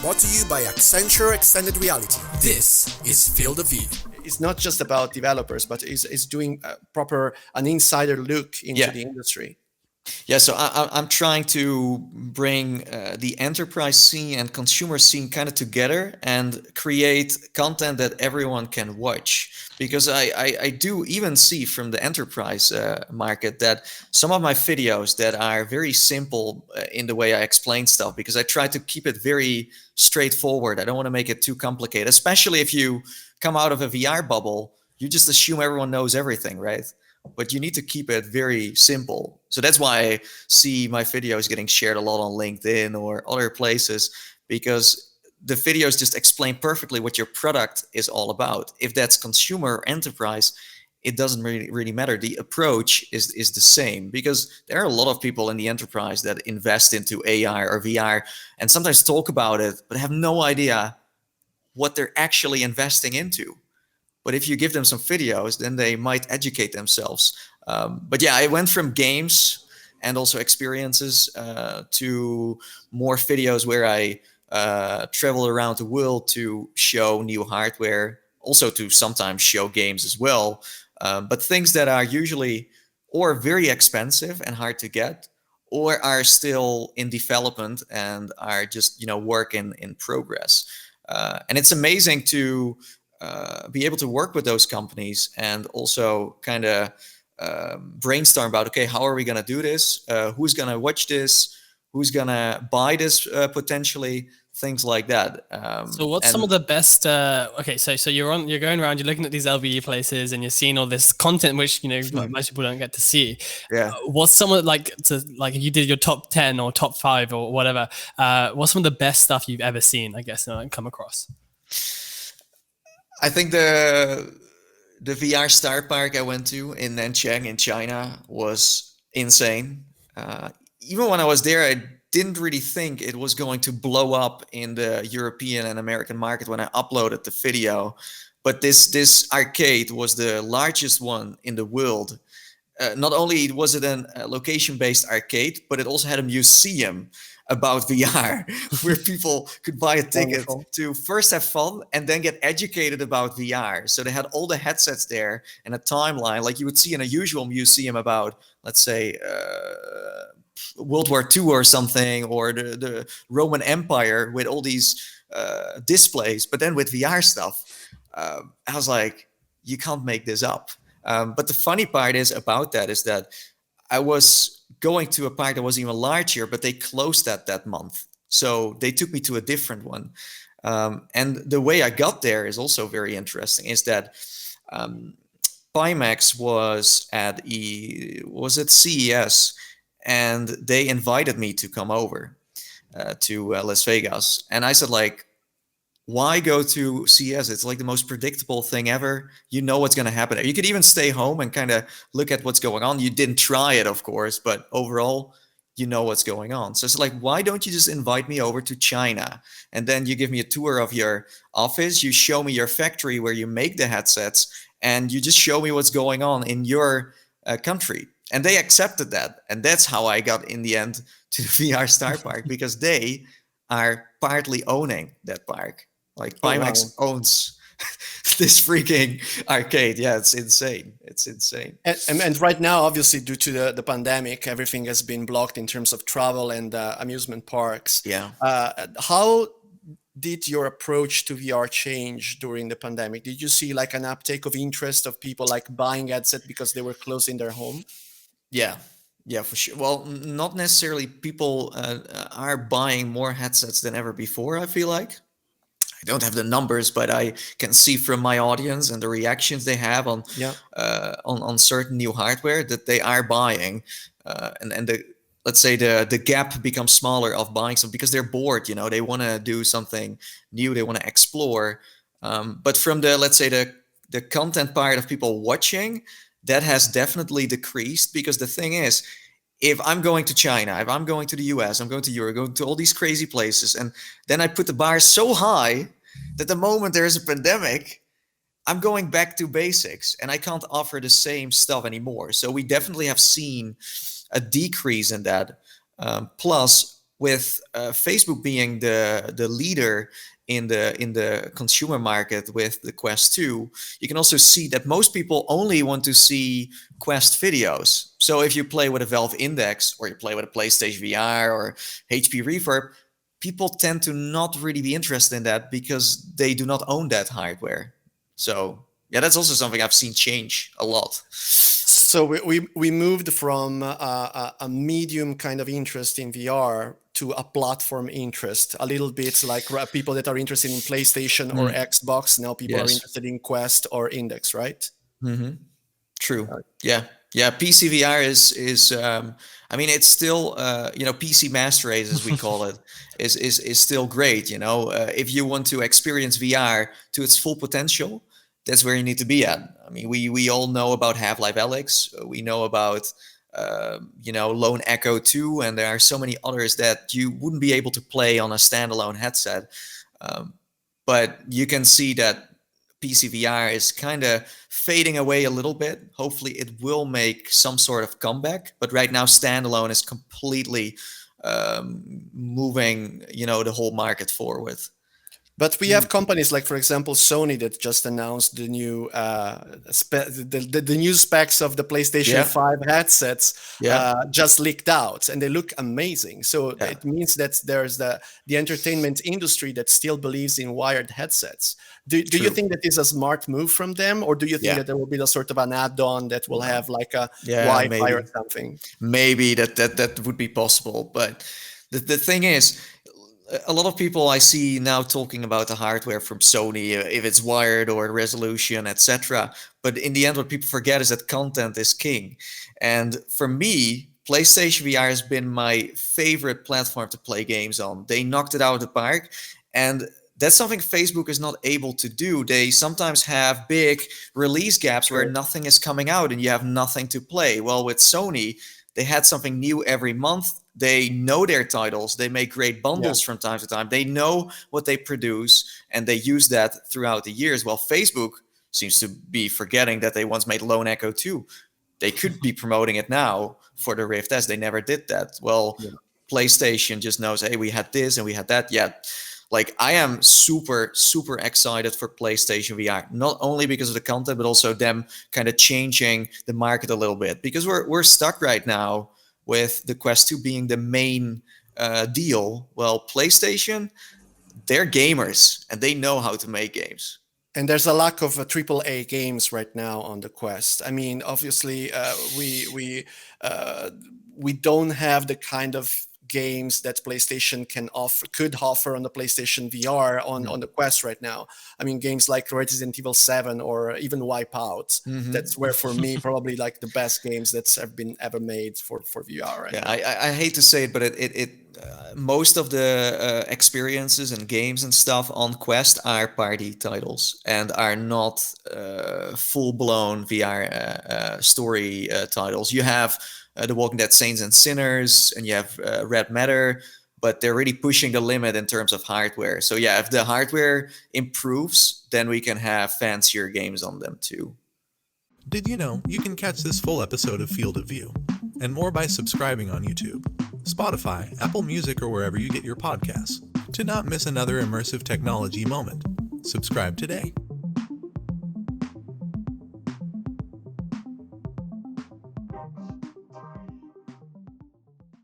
brought to you by Accenture Extended Reality. This is Field of View. It's not just about developers, but it's doing an insider look into the industry. Yeah, so I'm trying to bring the enterprise scene and consumer scene kind of together and create content that everyone can watch. Because I do even see from the enterprise market that some of my videos that are very simple in the way I explain stuff, because I try to keep it very straightforward. I don't want to make it too complicated, especially if you come out of a VR bubble, you just assume everyone knows everything, right? But you need to keep it very simple. So that's why I see my videos getting shared a lot on LinkedIn or other places, because the videos just explain perfectly what your product is all about. If that's consumer or enterprise, it doesn't really matter. The approach is the same, because there are a lot of people in the enterprise that invest into AR or VR and sometimes talk about it, but have no idea what they're actually investing into. But if you give them some videos, then they might educate themselves. But yeah, I went from games and also experiences to more videos where I travel around the world to show new hardware, also to sometimes show games as well. But things that are usually or very expensive and hard to get, or are still in development and are just work in progress. And it's amazing to be able to work with those companies and also kind of brainstorm about, okay, how are we going to do this? Who's going to watch this? Who's going to buy this potentially? Things like that. So what's some of the best? Okay, so you're going around, you're looking at these LBE places, and you're seeing all this content, which most people don't get to see. Yeah. What's some of like you did your top 10 or top 5 or whatever? What's some of the best stuff you've ever seen? I guess come across. I think the VR Star Park I went to in Nanchang in China was insane. Even when I was there, I didn't really think it was going to blow up in the European and American market when I uploaded the video. But this arcade was the largest one in the world. Not only was it a location-based arcade, but it also had a museum about VR where people could buy a ticket to first have fun and then get educated about VR. So they had all the headsets there and a timeline like you would see in a usual museum about, let's say, World War II or something, or the Roman Empire, with all these displays, but then with VR stuff. I was like, you can't make this up. But the funny part is that I was going to a park that was even larger, but they closed that month. So they took me to a different one. And the way I got there is also very interesting, is that Pimax was at CES, and they invited me to come over to Las Vegas. And I said, like, why go to CES? It's like the most predictable thing ever. You know what's going to happen. You could even stay home and kind of look at what's going on. You didn't try it, of course, but overall, you know what's going on. So it's like, why don't you just invite me over to China? And then you give me a tour of your office. You show me your factory where you make the headsets, and you just show me what's going on in your country. And they accepted that. And that's how I got, in the end, to the VR Star Park, because they are partly owning that park. Like Pimax owns this freaking arcade. Yeah, it's insane. It's insane. And right now, obviously, due to the pandemic, everything has been blocked in terms of travel and amusement parks. Yeah. How did your approach to VR change during the pandemic? Did you see like an uptake of interest of people like buying headset because they were close in their home? Yeah, for sure. Well, not necessarily. People are buying more headsets than ever before, I feel like. I don't have the numbers, but I can see from my audience and the reactions they have on certain new hardware that they are buying, and let's say the gap becomes smaller of buying some, because they're bored. They want to do something new, they want to explore. But from let's say the content part of people watching, that has definitely decreased, because the thing is, if I'm going to China, if I'm going to the US, I'm going to Europe, going to all these crazy places, and then I put the bar so high that the moment there is a pandemic, I'm going back to basics and I can't offer the same stuff anymore. So we definitely have seen a decrease in that. Plus, with Facebook being the leader in the consumer market with the Quest 2, you can also see that most people only want to see Quest videos. So if you play with a Valve Index, or you play with a PlayStation VR or HP Reverb, people tend to not really be interested in that because they do not own that hardware. So yeah, that's also something I've seen change a lot. So we moved from a medium kind of interest in VR to a platform interest, a little bit like people that are interested in PlayStation or Xbox. Now people are interested in Quest or Index, right? Mm-hmm. True. Yeah. PC VR is I mean, it's still PC Master Race, as we call it, is still great. If you want to experience VR to its full potential, that's where you need to be at. I mean, we all know about Half-Life Alyx. We know about Lone Echo 2, and there are so many others that you wouldn't be able to play on a standalone headset. But you can see that PC VR is kind of fading away a little bit. Hopefully it will make some sort of comeback. But right now, standalone is completely moving, the whole market forward. But we have companies like, for example, Sony that just announced the new the new specs of the PlayStation 5 headsets just leaked out, and they look amazing. So it means that there's the entertainment industry that still believes in wired headsets. Do you think that is a smart move from them, or do you think that there will be a sort of an add-on that will have like a Wi-Fi or something? Maybe that would be possible, but the thing is, a lot of people I see now talking about the hardware from Sony, if it's wired or resolution, etc. But in the end, what people forget is that content is king. And for me, PlayStation VR has been my favorite platform to play games on. They knocked it out of the park. And that's something Facebook is not able to do. They sometimes have big release gaps where nothing is coming out and you have nothing to play. Well, with Sony, they had something new every month. They know their titles. They make great bundles from time to time. They know what they produce, and they use that throughout the years. Well, Facebook seems to be forgetting that they once made Lone Echo 2. They could be promoting it now for the Rift S. They never did that. Well, PlayStation just knows, hey, we had this and we had that. Yeah. Like, I am super, super excited for PlayStation VR, not only because of the content, but also them kind of changing the market a little bit, because we're stuck right now with the Quest 2 being the main deal. Well, PlayStation, they're gamers and they know how to make games. And there's a lack of AAA games right now on the Quest. I mean, obviously, we don't have the kind of games that PlayStation could offer on the PlayStation VR on the Quest right now. I mean, games like Resident Evil 7 or even Wipeout. That's where, for me, probably like the best games that's ever made for VR. Right now. I hate to say it, but most of the experiences and games and stuff on Quest are party titles and are not full-blown VR story titles. You have The Walking Dead Saints and Sinners, and you have Red Matter, but they're really pushing the limit in terms of hardware. So yeah, if the hardware improves, then we can have fancier games on them too. Did you know you can catch this full episode of Field of View and more by subscribing on YouTube, Spotify, Apple Music, or wherever you get your podcasts? To not miss another immersive technology moment, subscribe today.